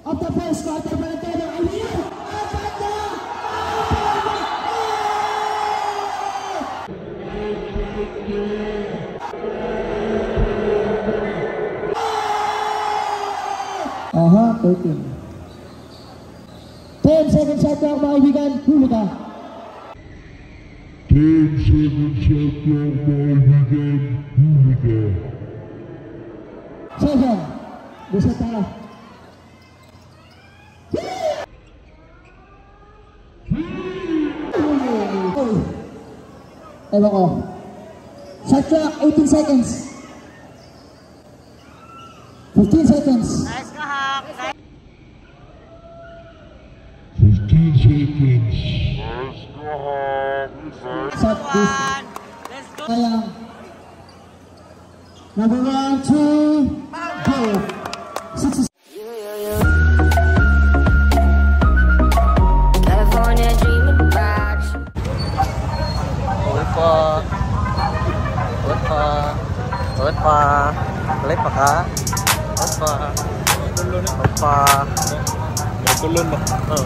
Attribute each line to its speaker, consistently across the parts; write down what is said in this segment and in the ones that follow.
Speaker 1: of the first quarter Valentino Aliyah. Aha, 13. 10 seconds shot clock mga kaibigan, huli ka.
Speaker 2: 10 seconds shot clock mga kaibigan, huli ka.
Speaker 1: Seven, bisa tayo. Ewan ko. Shot clock, 18 seconds. 15 seconds.
Speaker 3: Nice ka, Hak.
Speaker 2: 15 seconds.
Speaker 1: Shot this.
Speaker 3: Let's go.
Speaker 1: Sayang. Number 1, 2, go. 6.
Speaker 3: California dreaming about you.
Speaker 4: Ulit pa. Ulit pa ka. May kulon ba? Oo.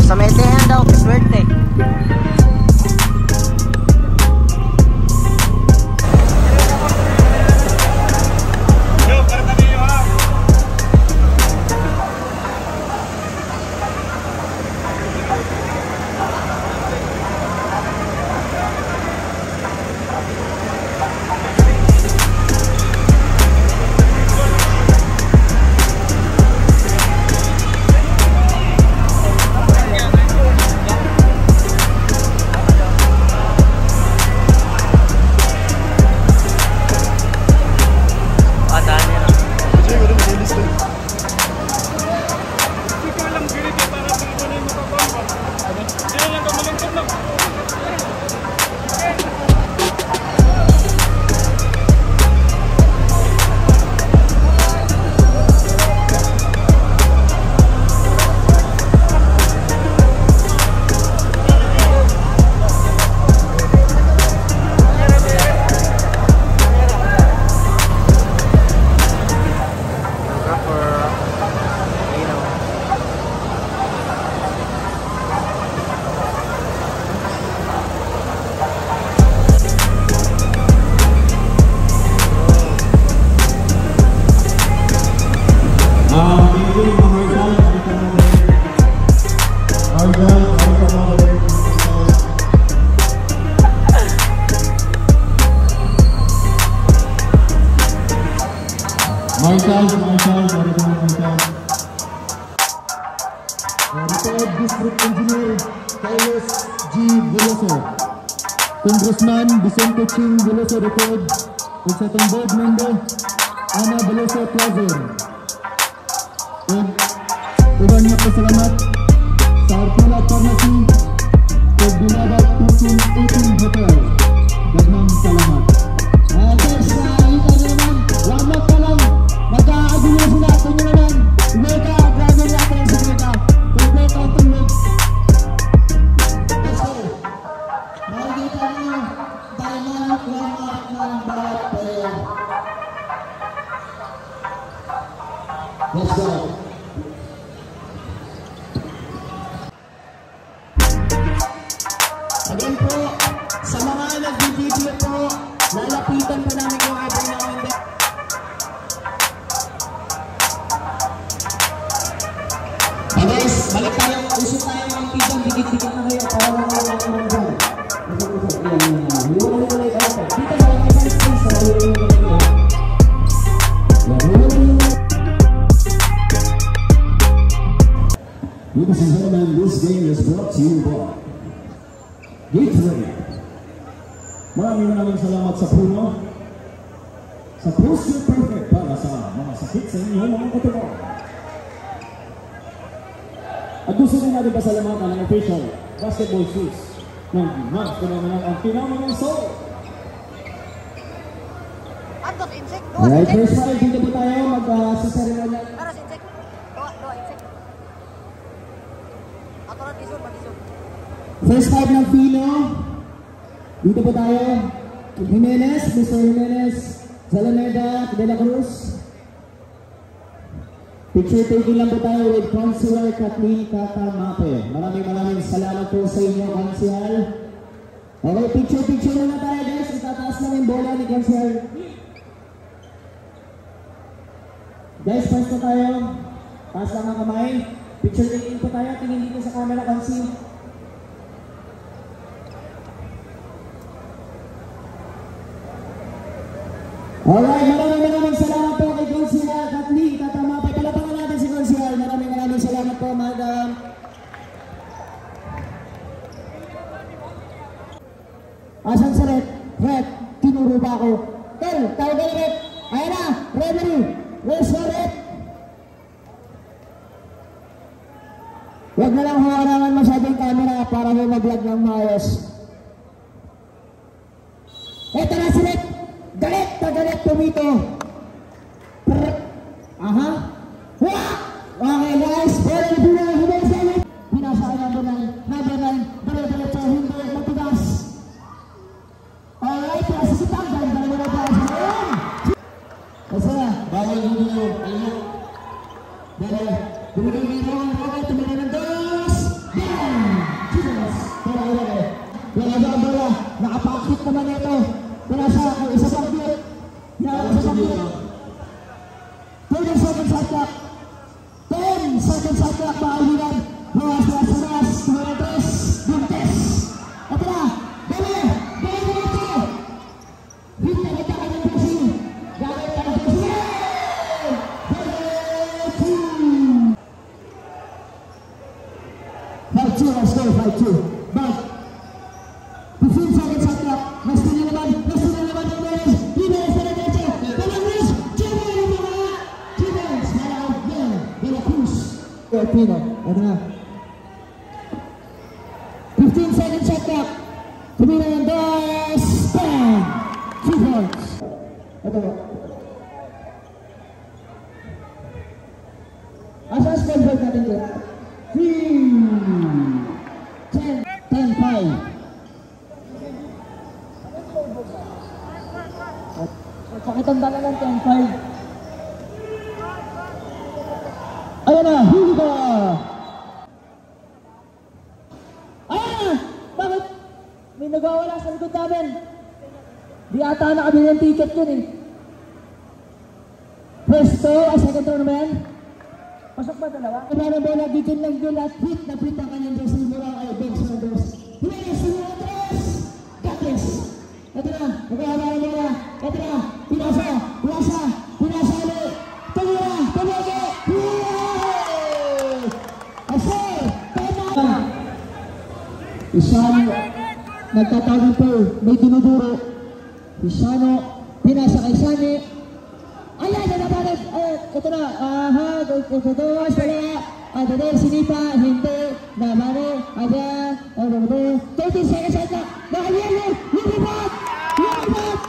Speaker 4: Sa metehan daw, swerte.
Speaker 1: Retired District Engineer Carlos G. Veloso, Congressman Vicente Ching Veloso III, Executive Board Member Ana Veloso Plazer. Uban niya pasalamat sa Artula Pharmacy, Pagdinabat 1818 Hotel. Daghang salamat. Guys, nakikita nyo naman, lamang ka lang, mag-aagulo sila. Ito nyo naman, Mega, grabe natin si Mega. Complete ang tulog. Let's go. Makikita nyo, dynamic lamat ng bawat player. Let's go. Again po, sa mga nag-video po, lalapitan po namin yung every now and then. Guys, balik tayo, usok tayo ng pigang, dikit-dikit na kayo para mga natin mga dyan. Dito na lang kayo sa Ladies and gentlemen, this game is brought to you by Gatorade. Maraming salamat sa puno. Sa Posture Perfect para sa mga sakit sa inyong mga katawan. At gusto rin natin pasalamatan ng official basketball shoes ng mas pinanganak ang Phenomenal Soul. Alright, first five, dito po tayo mag-sasaremonya.
Speaker 3: Para sa insect. Doa insect. Ato na tisod, matisod.
Speaker 1: First five ng Fino. Dito po tayo. Jimenez, Mr. Jimenez, Zalameda, De La Cruz. Picture taking lang po tayo with Consular Kathleen Catamape. Maraming salamat po sa inyo, Consular. Okay, picture muna tayo guys. Itataas namin bola ni Consular. Guys, first na tayo. Taas lang ang kamay. Picture taking po tayo. Tingin dito sa camera, Consular. Alright, maraming salamat po kay Consular Kathleen Catamape. Palapakan natin si Consular. Maraming salamat po, madam. Asan sa red? Red, tinuro pa ako. Tel, tawag ka red. Ayan na, referee. Where's the red? Huwag na lang hawarangan masyadong camera para mo mag-vlog ng maayos. Eto na si red. Galit pumito. Aha. Wah! Okay guys, pero hindi sa ulit. Pinasaan number 9, dire-diretso, hindi, matigas. Alright, pasisitan, ganda na ba sa kasi na, bawal video, ayun. Dahil, tumira ng dos. Bam! Jesus! Wala bola, nakapakit naman ito. Pinasa ang isa pang beat. Isa pang beat. 30 seconds shot clock. 10 seconds shot clock, mga kaibigan. Bukas. Tumires. Buntes. Ito na. Dali ito. Hindi kita kanyang pressing. Gamit ka ng pressing. Fight 2, let's go. Fight 2. Back. 15 seconds shot clock. Mas tinalaman. Jimenez na derecho. De La Cruz. Jimenez. Malaw. De La Cruz. Pino. Ito na. 15 seconds shot clock. Tumira ng dos. Bang! 2 points. Ito ba? Asa score break natin dito? 10-5. Pakitanda na lang 10-5. Ayan na, huli ka! Ayan na! Bakit? May nagwawala sa likod namin. Di ata nakabili ng ticket yun eh. Presto, second round naman yan. Pasok ba dalawa? Ibarang bola, bigyan lang doon at hit na pit ang kanyang dress. Mura ay bench na dress. Jimenez, mura dress! Gates! Ito na, nagwawala bola. Ito na, pinasa ulit. Tumira! Asay! Tama! Isano, nagtatawin po, may dinuduro. Isano, pinasa kay Sani. Ayan, nanabanag! Ito na, dos, wala. Adadel, sinipa, hindi, namano, ayan, 30 seconds at na, nakaliyan, lumipat,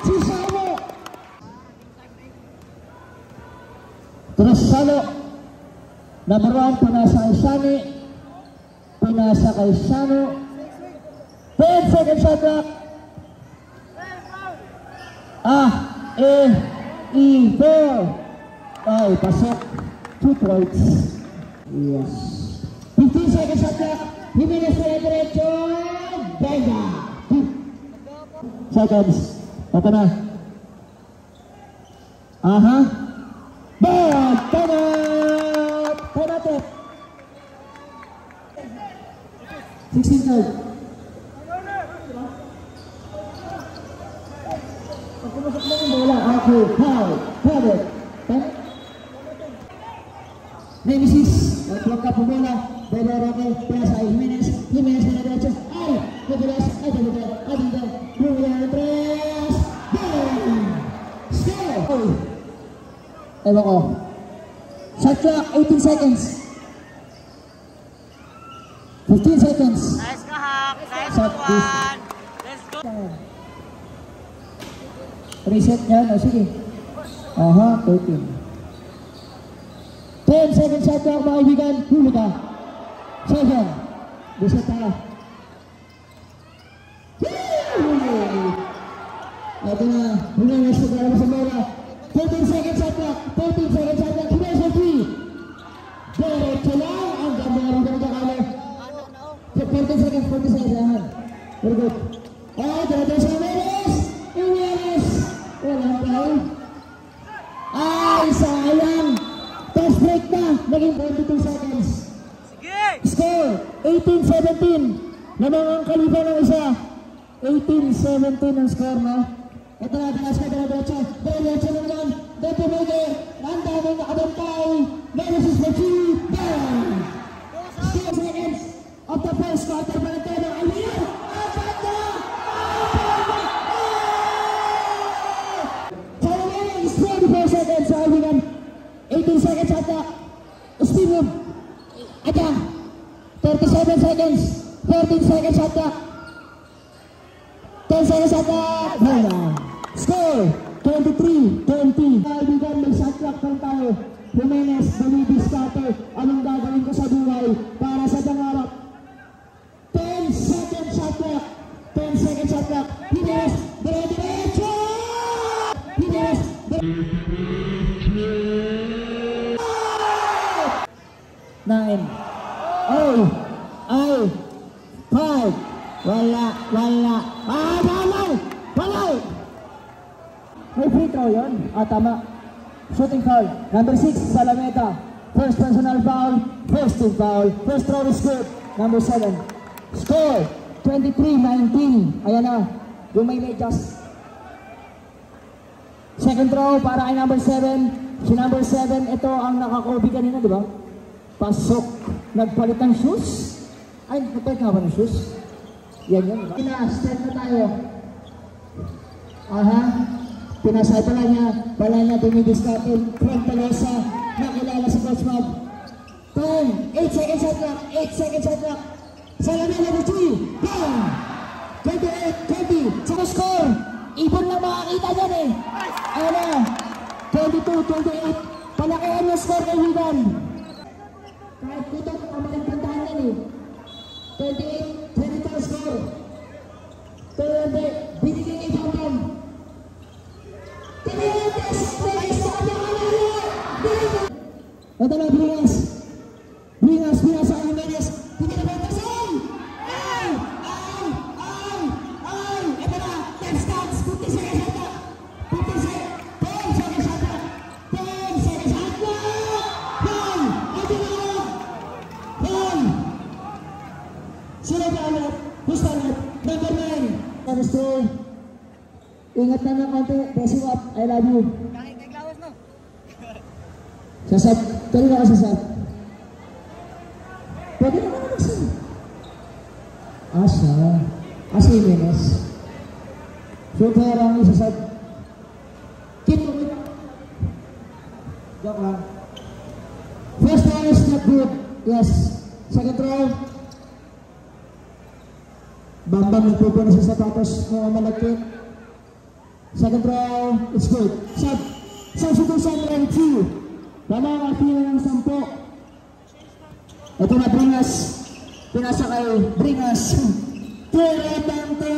Speaker 1: si Sano. Sano, number 1, pinasa kay Sani, pinasa kay Sano, 10 seconds shot clock. Ay, pasok, 2 points. Yes. 15 seconds shot clock. Jimenez na diretso. Venga. 2 seconds. Ito na. Aha. Bam! Time out! Time out. 16 third. Pag pumasok mo yung bola. Okay. Foul. Foul it. Nemesis. Nag-block up ang bola. Bola Roque. Pinasa ay Jimenez. Jimenez na diretso. Ay! Nagulas. Ay, dito. Pumila ng tres. Bam! Score! Ewan ko. Shot clock, 18 seconds. 15 seconds.
Speaker 3: Nice ka, Hak. Nice
Speaker 1: Shot
Speaker 3: one. Let's go.
Speaker 1: Reset yan. O sige. Aha, 13. 10 seconds shot clock, mga kaibigan. Huli ka. Second. Reset tayo. Ito na, Jimenez naglalaro sa bola. 13 seconds shot clock. 13 seconds shot clock. Jimenez for 3. Diretso lang. Ang ganda ng ganito kala. 40 seconds, 40 seconds. Yan. Very good. Oh, diretso Jimenez. Jimenez. Walang foul. Ay, sayang. Toss break na. Naging 22 seconds.
Speaker 3: Sige!
Speaker 1: Score, 18-17. Lamang ang kaliba ng isa. 18-17 ang score, no? Ito na, talas ka, diretso. Diretso na naman. Dito Mege. Ang daming nakabantay. Menos is for 2. Down. 6 seconds of the first quarter. Balantado. Aliyah. Ang banda. Challenge. 24 seconds sa Alvingan. 18 seconds at the speed move. Aja. 37 seconds. 14 seconds at the 10 seconds at the bola. Score 23-20. Kaibigan, may shot clock lang tayo. Jimenez, Balibis, Carter. Anong gagawin ko sa buhay para sa pangarap? 10 seconds shot clock. 10 seconds shot clock. Jimenez, diretso! Jimenez, 9. Oh! Ay! 5. Wala! Ah! Wala! May free throw yun? Ah, tama. Shooting foul. Number 6, Salameta. First personal foul. First team foul. First throw is good. Number 7. Score 23-19. Ayan na. Yung may just. Second throw para kay number 7. Si number 7, ito ang nakakobi kanina, di ba? Pasok. Nagpalit ng shoes. Ay, nagpalit nga ba ng shoes? Yan, diba? Step na tayo. Aha. Pinasay pala niya dumidiskatin. Frank Talosa. Nakilala si Coach Mab. 10. 8 seconds shot clock. 8 seconds shot clock. Salamin number 3. Down. 28-20. Sa score. Ibon lang makakita dyan eh. Ayan na. 22-28. Palakihan yung score kay Wigan. Kahit kutok ang magandang yan eh. 28-22 score. 20. Binigay kay Pangpang. Ito na, Bringas sa Jimenez. Hindi na bentasan! Ay! Ito na, next dance, 50 seconds at that. 10 seconds at that. 10 seconds at that. Ball! Ito na! Ball! Sino ba ulit? Who's the ulit? Number 9. Gusto, ingat na ng konti. Pressing up. I love you. Sasab. Tuloy na ka sasab. Pwede na naman nagsin. Asa. Asa Jimenez. So, kaya lang yung sasab. Keep mo with. Joke lang. First throw is not good. Yes. Second throw. Bambang nagpupo na sa sapatos ng malakit. Second throw, it's good. Shooting center and 2. Wala ang pila ng 10. Ito na, Bringas. Pinasa kay Bringas. Tirabante!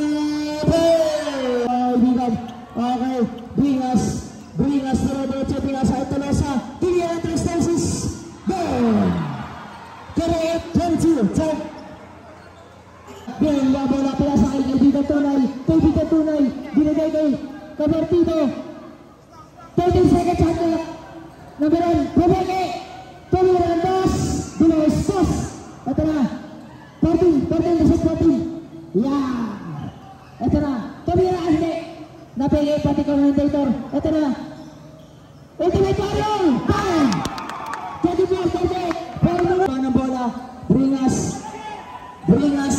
Speaker 1: Okay, Bringas. Diretso, pinasa kay Tolosa. Tingnan ang Tristansis. Boom! 38-22. Bien, la bola pinasa kay Kaibigan Tunay. Binigay kay Cabertino. 13 seconds shot clock. Number 1, Pumeke. Tumiran dos. Binostos. Ito na. 14. Yan. Ito na. Tumiran hindi. Napili pati commentator. Ito na. Ultimate Warrior. Bang! 24-38. Para ng bola. Bringas. Gerald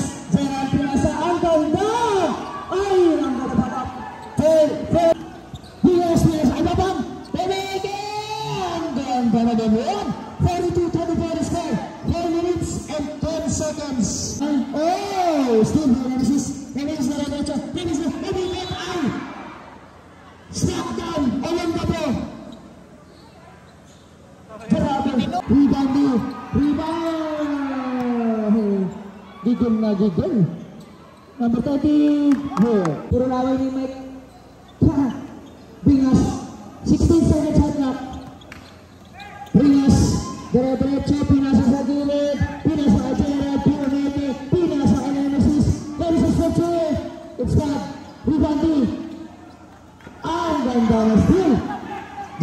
Speaker 1: pinasa. Ang ganda. Ay, ang ganda. Bringas. Ay, babang. Pumeke. Ang ganda na yan. 42-24 score. 4 minutes and 10 seconds. Oh, Steve Jimenez na diretso. Jimenez na. Ay. Stop down. Alam ka po. Grabe. Rebound. Gigil. Number 30. Puro laway ni Mike. Bingas. 16 seconds shot clock. Bingas. Dire-diretso. Pinasa sa gilid. Pinasa ka Gerald. Pinamete. Pinasa ka Nemesis. Nemesis for two. It's got. Ribandi. Ang ganda na steal.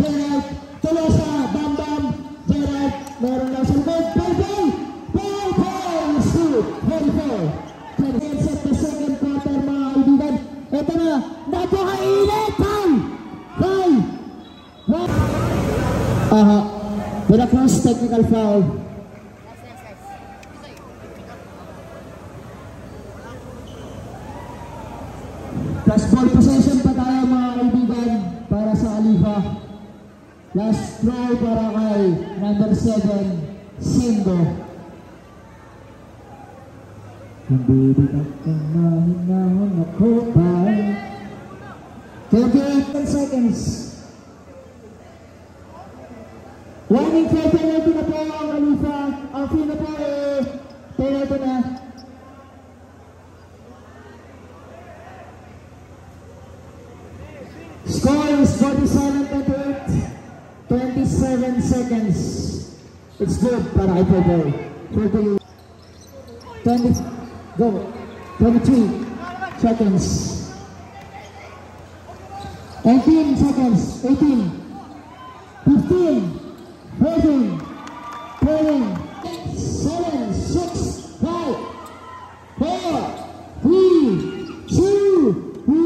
Speaker 1: Gerald. Tolosa. Bam Bam. Gerald. Meron lang sa likod. Bye-bye. Bye-bye. Steal. 44. Set the second quarter mga kaibigan. Ito na. Napakainit. Foul. Veracruz technical foul. Plus ball possession pa tayo mga kaibigan para sa Alifa. Last try para kay number 7, Sindo. Hindi ka kamahinahon ako pa. 28 seconds. Warning for penalty na po ang Alifa. Ang fee na po penalty na. Score is 47-28. 27 seconds. It's good para kay Pebble. 20. Go. 23 seconds. 18 seconds. 18. 15. 14. 13. 7. 6. 5. 4. 3. 2. 1.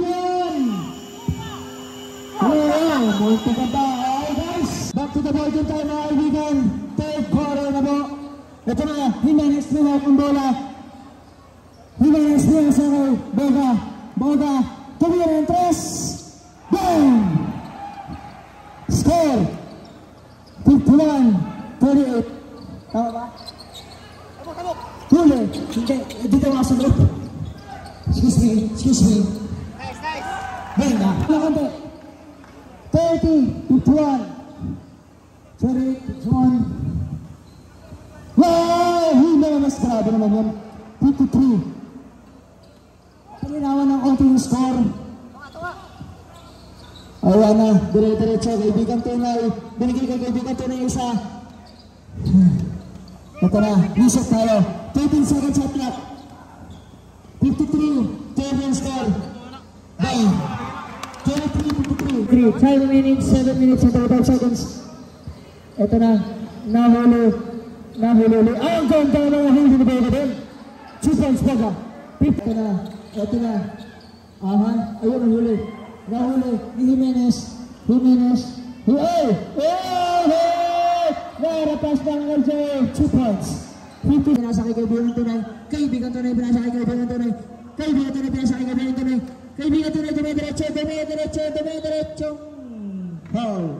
Speaker 1: Wow! Multi ka ba? Alright guys! Back to the ball game tayo mga kaibigan. Third quarter na po. Ito na. Jimenez na ang bola. Jimenez na sa Boga. Boga. Tumira ng 3. Boom! Score! 51-38. Tama ba? Huli. Hindi. Dito makasunod. Excuse me. Venga. Lakante. 30-51. 30-51. Wow! Jimenez. Grabe naman yan. 53. Palinawan ng konti yung score. Ayan na, dire-diretso, kaibigan tunay. Binigay kay kaibigan tunay isa. Ito na, reset tayo. 13 seconds shot clock. 53, turn score. Bang! 23-53. 5 minutes, 7 minutes and 35 seconds. Ito na, nahuli. Ang ganda ng huli ni Boga din. 2 points Boga. Ito na. Aha, ayun ang huli. Nahuli ni Jimenez. Hey! Narapas ng LJ. 2 points. 50. Pinasa kay kaibigan tunay. Pinasa kay kaibigan tunay. Kaibigan tunay, diretso. Foul.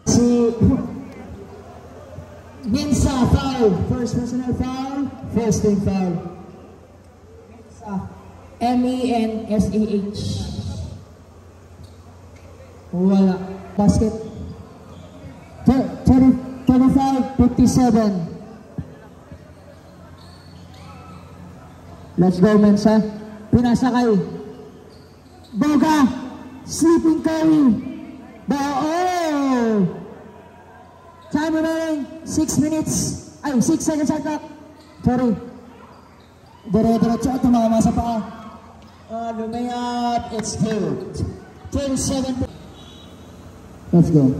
Speaker 1: Si Mensa, foul. First personal foul. First team foul. Mensa. MENSAH. Wala. Basket. 25-57. Let's go, Mensa. Pinasa kay Boga. Sleeping curry. Oh! Time remaining 6 minutes. Ay, 6 seconds shot clock. Sorry. Dire-diretso at tumama sa paa. Lumayat. It's good. 27. Let's go.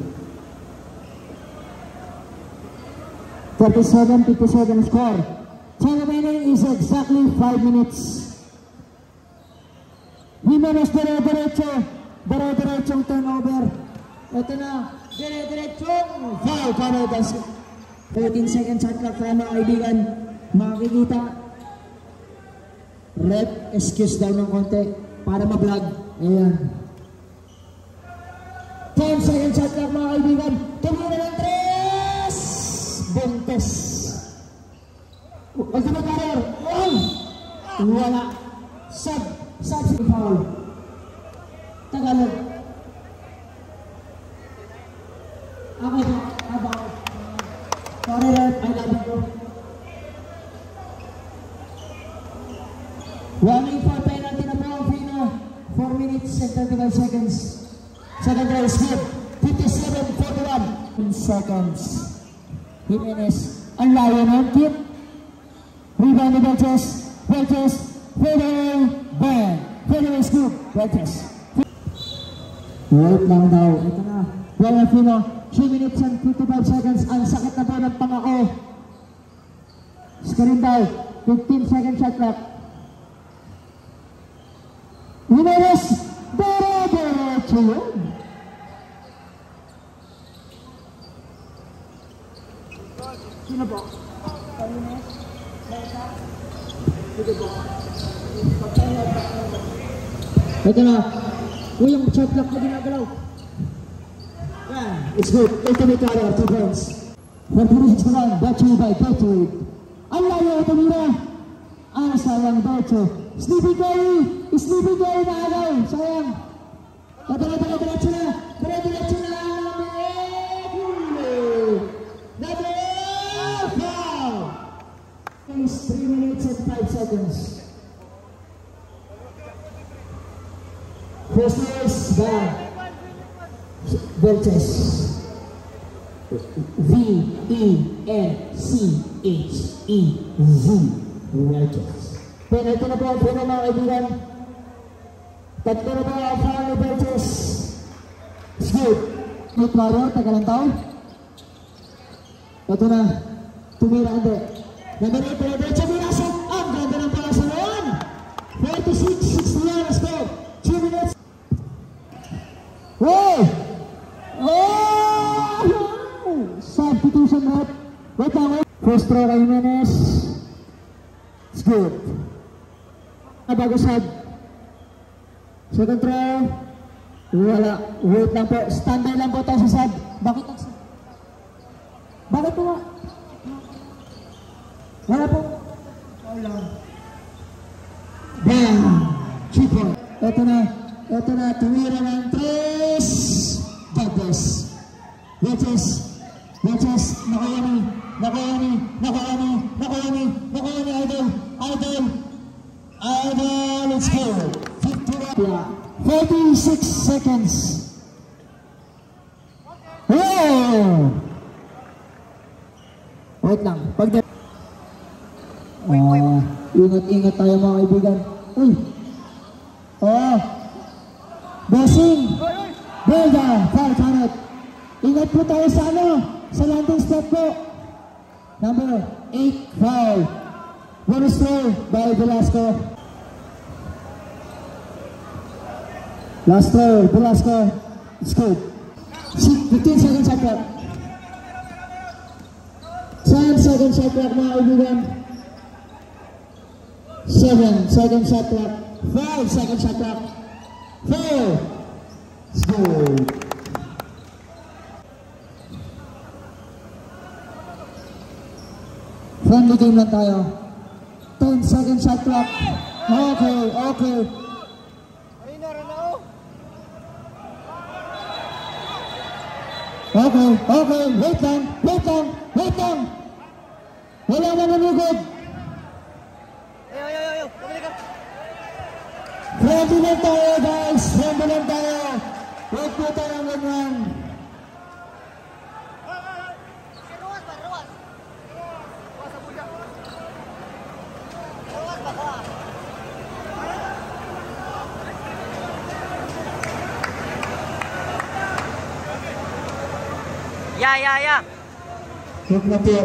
Speaker 1: 47-57 score. Time remaining is exactly 5 minutes. Jimenez dire-diretsong turnover. Ito na. Dire-diretsong foul para basket. 14 seconds shot clock para mga kaibigan. Makikita. Red, excuse daw ng konti para ma-vlog. Ayan. 10 seconds shot clock mga kaibigan. Tumira ng 3! Buntes. Huwag ka mag-career. Wala. Substitute foul. Tagalog. Okay po. About. Sorry, Red. I love you. Warning for penalty na po. 4 minutes. minutes and 35 seconds. Second row is good. 57-41 seconds. Jimenez, ang layo ng tip. Rebound ni Veltes. Veltes, fadeaway, bang. Fadeaway is good. Veltes. Wait lang daw. Ito na. Brian Fino, 3 minutes and 55 seconds. Ang sakit na po ng pangako. Screen daw. 15 second shot clock. Jimenez, diretso yun. Sino po? Jimenez? Ito na. Uy, yung shot clock na ginagalaw. Yeah, it's good. Ultimate order, 2 points. 4 minutes to run, brought to you by Gatorade. Ang layo, ito muna. Ah, sayang Berto. Sleepy Gary na agaw. Sayang. Diretso na. Diretso na. Foul. It's 3 minutes and 5 seconds. First is Veltes. V-E-N-C-H-E-Z. Veltes. Penalty na po ang puno mga kaibigan. Tatlo na po ang foul ni Veltes. It's good. Good warrior, taga lang tao. Ito na. Tumira hindi. Number 8 na Veltes. Minasok. Ang ganda ng pakasaluan. 46-61. Let's go. 2 minutes. Hey! Oh! Substitution rep. Wait lang, wait. First throw kay Jimenez. It's good. Bago sub. Second throw. Wala. Wait lang po. Standby lang po tayo sa sub. Bakit ang sub? Bakit po? Wala po. Wala. Bam! 3 point. Ito na. Tumira ng 3. Douglas. Veltes, nakayani, idol, let's go. 46 seconds. Oh! Wait lang, ingat tayo mga kaibigan. Uy! Oh! Bossing! Belda, foul count. Ingat po tayo sa sa landing step po. Number 8, foul. Bonus throw by Velasco. Last throw, Velasco. It's good. 15 seconds shot clock. 10 seconds shot clock mga kaibigan. 7 seconds shot clock. 5 seconds shot clock. 4. It's good. Friendly game lang tayo. 10 second shot clock. Okay. Okay. Wait lang. Wala na nanugod. Friendly lang tayo guys. Wait po tayo ng ganyan.
Speaker 3: Yeah.
Speaker 1: Huwag na po.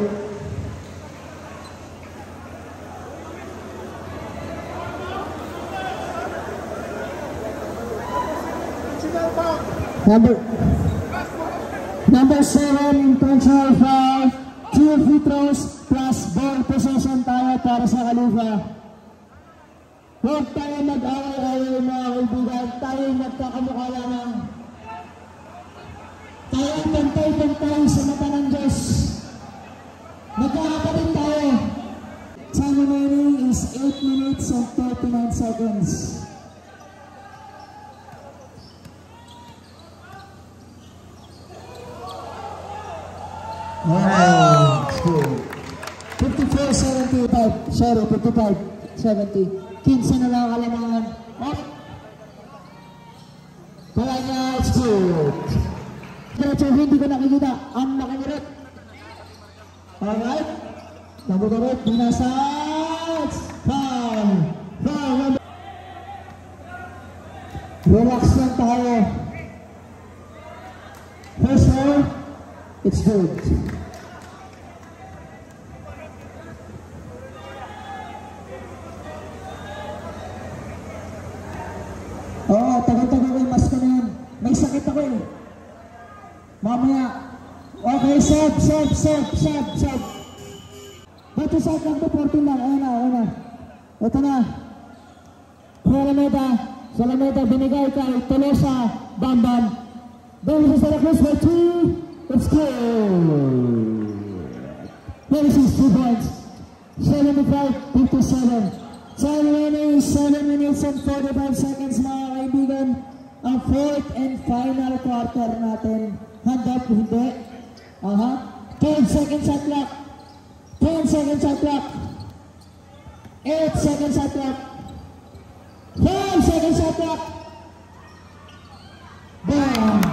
Speaker 1: Number 7, intentional foul. 2 free throws plus ball possession tayo para sa Khalifa. Huwag tayo mag-away-away mga kaibigan. Tayo nagkakamukha lamang. Tayo ang pantay-pantay sa mata ng Diyos. Magkakapatid tayo. Time remaining is 8 minutes and 39 seconds. Wow! 54-75. Sorry, 55-70. 15 na lang kalamangan. Kaya niya, it's good. Diretso, hindi ko nakikita. Ang nakikirit. Alright. Nabugarot, binasas. Foul. Foul. Relax lang tayo. First foul, it's good. Oo, tagal-tagal ko yung mask ko na yan. May sakit ako eh. Mamaya. Okay, sub. Bato sa lang to, 14 lang. Ayun na. Ito na. Salameda, binigay kay Tolosa, Bambam. Then sa Santa Cruz for 2. Let's go. 26 2 points. 75-57. Time remaining 7 minutes and 45 seconds mga kaibigan. Ang fourth and final quarter natin. Hand up, hindi. 10 seconds at clock. 10 seconds at clock. 8 seconds at clock. 5 seconds at clock. Bam!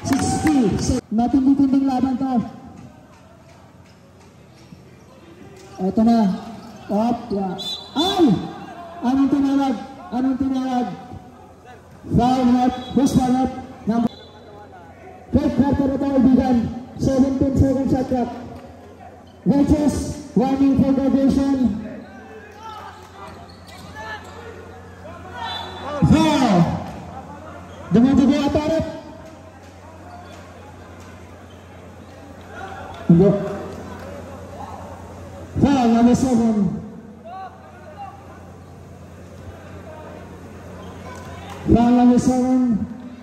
Speaker 1: 60. Matindi-tinding laban to. Ito na. Up, yeah. Ay! Anong tinawag? Foul up. Who's foul up? Third quarter na tayo, bigan. 17 seconds at clock. Wedges, warning for graduation. Foul! Dumadugo at tarap. Hindi. Foul, number 7. Foul number 7.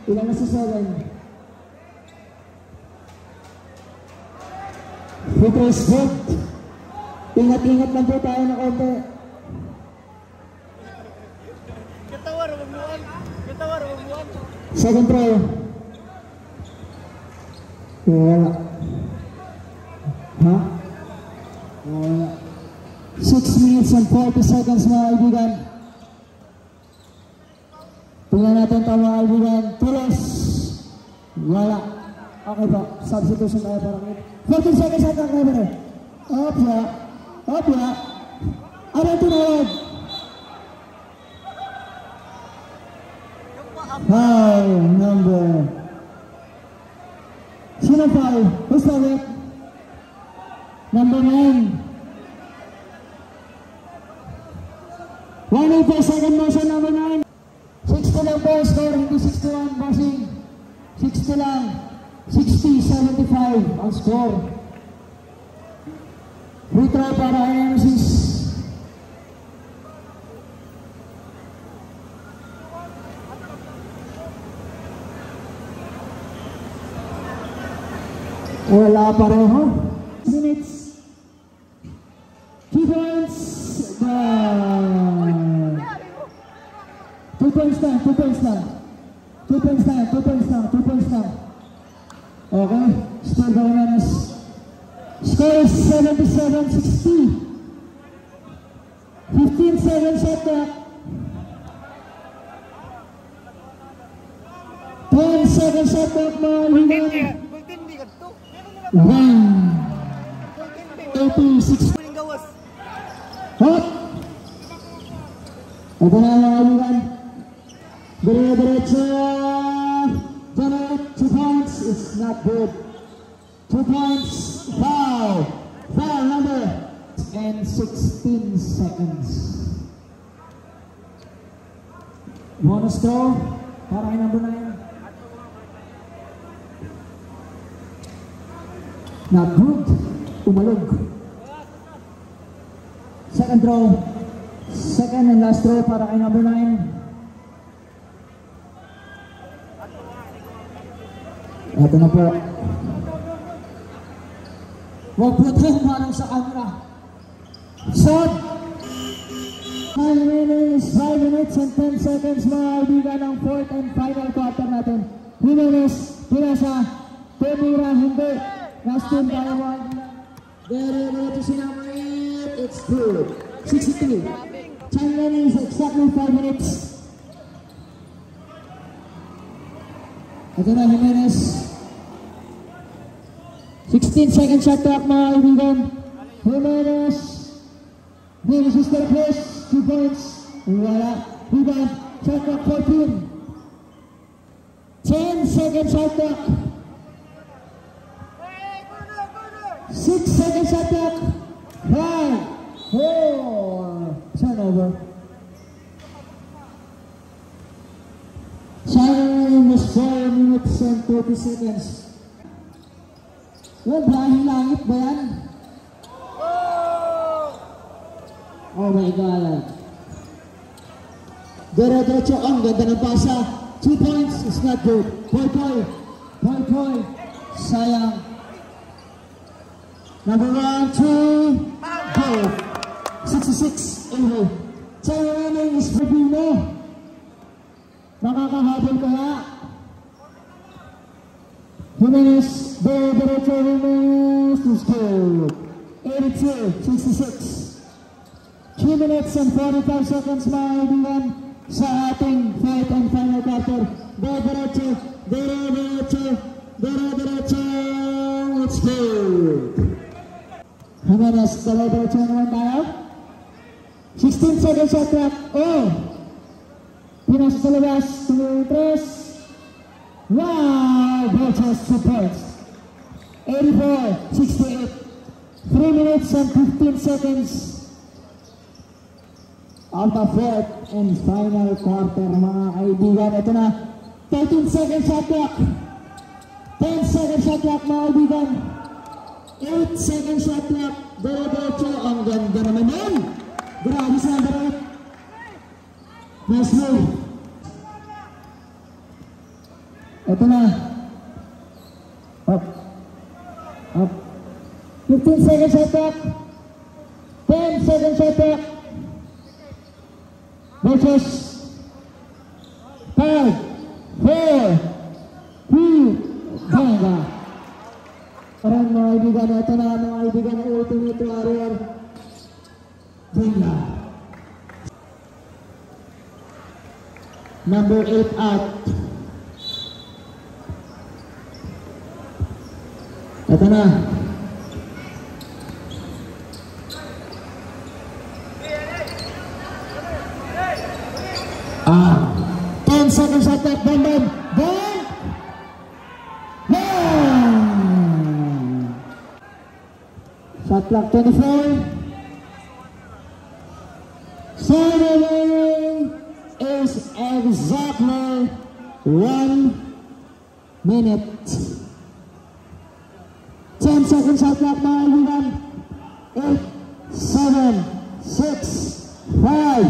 Speaker 1: Ilan na sa 7? Free throw is good. Ingat-ingat lang po tayo na konti. Second throw. Wala. Ha? Wala. 6 minutes and 40 seconds mga kaibigan. Tingnan natin ito mga kaibigan. Tulos. Wala. Okay po. Substitution tayo para ngayon. 14 seconds at ang camera. Opya. Ano tinawag? Foul number. Sino foul? Who's foul it? Number 9. 1 second motion number 9. 60 lang po score, hindi 61 bossing. 60 lang. 60-75 ang score. Free throw para Nemesis. Wala pareho. Minutes. 2 points. 2 points lang. 2 points lang. Okay, score by Menes. Score is 77-60. 15 seconds at clock. 10 seconds at clock mga kaibigan. 1:86. Hot! Ito na mga kaibigan. Diretso. 2 points, it's not good. 2 points, foul number, and 16 seconds. Bonus throw, para kay number 9. Not good, umalog. Second throw, second and last throw para kay number 9. Ito na po. Huwag po ito marang sa camera. Shot! 5 minutes and 10 seconds mga kaibigan ang fourth and final quarter natin. Jimenez, Pinasa, Temira, hindi. Nastin, Kalawan. There to si number 8. It's good. 63. Time remaining is exactly 5 minutes. Ito na, Jimenez. 16 second shot clock mga kaibigan. Jimenez. Jimenez is the first. 2 points. Wala. Rebound. Shot clock 14. 10 second shot clock. 6 second shot clock. 5, 4. Turnover. Time was 4 minutes and 30 seconds. Well, brahing langit ba yan? Oh my God. Dire-diretso ang ganda ng pasa. 2 points is not good. Poy. Sayang. Number 1, 2, go. 66, Evo. Sayang namin is Fabino. Nakakahabol kaya. Jimenez, dire-diretso Jimenez to score. 82-66. 3 minutes and 45 seconds mga kaibigan sa ating fourth and final quarter. Dire-diretso. It's good. Jimenez, dire-diretso naman tayo. 16 seconds shot clock. Oh! Pinasa sa labas. 2, 3. Wow! Borges 2 points. 84-68. 3 minutes and 15 seconds. Out of fourth and final quarter mga kaibigan. Ito na. 13 seconds shot clock. 10 seconds shot clock mga kaibigan. 8 seconds shot clock. Dire-diretso. Ang ganda naman yun. Grabe sa number 8. Nice move. Ito na. Up. 15 seconds shot clock. 10 seconds shot clock. Borges. 5, 4, 3, banga. Parang mga kaibigan, ito na mga kaibigan ng Ultimate Warrior. Banga. Number 8 out. Ito na. 10 seconds shot clock. Bam. Shot clock 24. Serving is exactly 1 minute. 10 seconds shot clock mga kaibigan. 8, 7, 6, 5,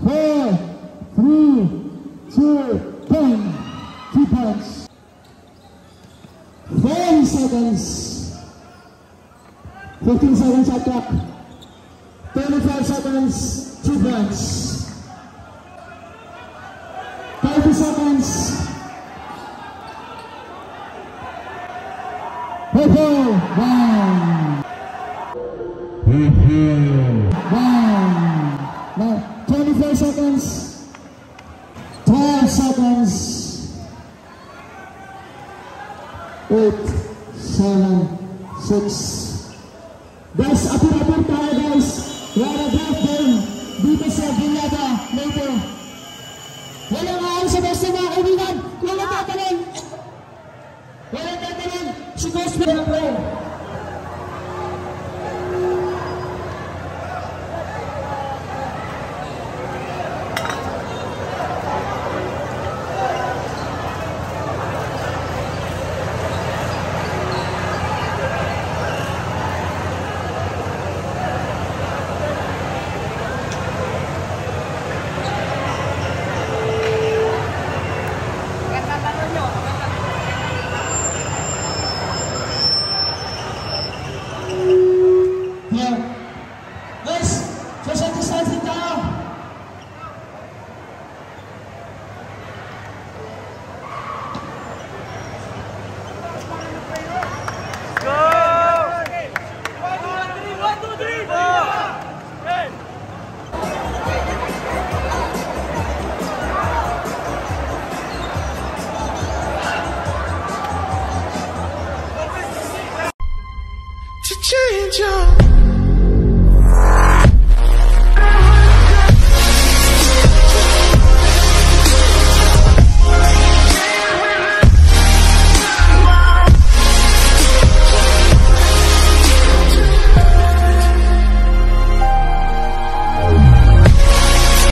Speaker 1: 4, 3, 2, 2 points. 40 seconds. 15 seconds shot clock. 25 seconds. 2 points. 30 seconds. Now, 24 seconds. 12 seconds. 8, 7, 6. Guys, apir-apir tayo guys. Rara draft game dito sa Villada later. Walang aal sa basta mga kaibigan. Walang tatanong. Si Boss na lang play.
Speaker 2: Joe.